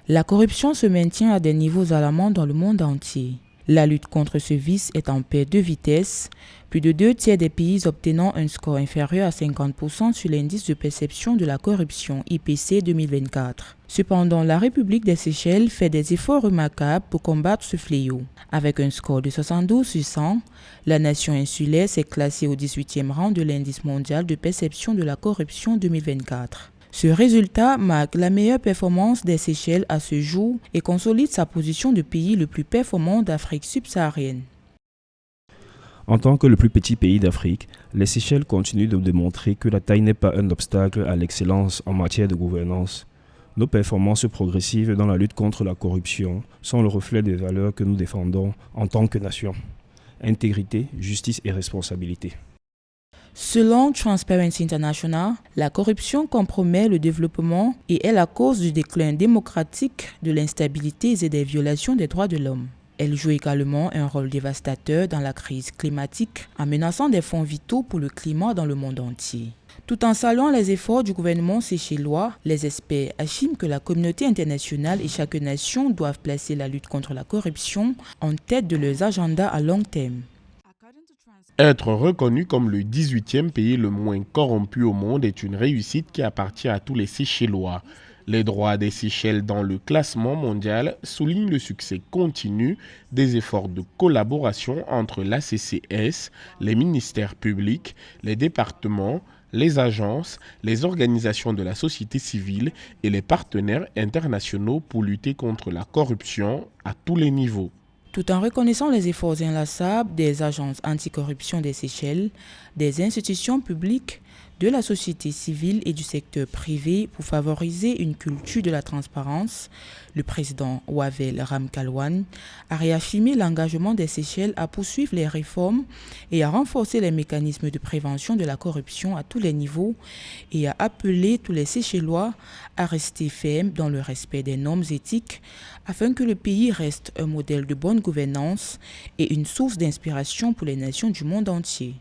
La corruption se maintient à des niveaux alarmants dans le monde entier. La lutte contre ce vice est en paix de vitesse, plus de 2 tiers des pays obtenant un score inférieur à 50% sur l'indice de perception de la corruption IPC 2024. Cependant, la République des Seychelles fait des efforts remarquables pour combattre ce fléau. Avec un score de 72 sur 100, la nation insulaire s'est classée au 18e rang de l'indice mondial de perception de la corruption 2024. Ce résultat marque la meilleure performance des Seychelles à ce jour et consolide sa position de pays le plus performant d'Afrique subsaharienne. En tant que le plus petit pays d'Afrique, les Seychelles continuent de démontrer que la taille n'est pas un obstacle à l'excellence en matière de gouvernance. Nos performances progressives dans la lutte contre la corruption sont le reflet des valeurs que nous défendons en tant que nation. Intégrité, justice et responsabilité. Selon Transparency International, la corruption compromet le développement et est la cause du déclin démocratique, de l'instabilité et des violations des droits de l'homme. Elle joue également un rôle dévastateur dans la crise climatique, en menaçant des fonds vitaux pour le climat dans le monde entier. Tout en saluant les efforts du gouvernement séchellois, les experts affirment que la communauté internationale et chaque nation doivent placer la lutte contre la corruption en tête de leurs agendas à long terme. Être reconnu comme le 18e pays le moins corrompu au monde est une réussite qui appartient à tous les Seychellois. Les droits des Seychelles dans le classement mondial soulignent le succès continu des efforts de collaboration entre l'ACCS, les ministères publics, les départements, les agences, les organisations de la société civile et les partenaires internationaux pour lutter contre la corruption à tous les niveaux. Tout en reconnaissant les efforts inlassables des agences anticorruption des Seychelles, des institutions publiques, de la société civile et du secteur privé pour favoriser une culture de la transparence, le président Wavel Ramkalwan a réaffirmé l'engagement des Seychelles à poursuivre les réformes et à renforcer les mécanismes de prévention de la corruption à tous les niveaux et a appelé tous les Seychellois à rester fermes dans le respect des normes éthiques afin que le pays reste un modèle de bonne gouvernance et une source d'inspiration pour les nations du monde entier.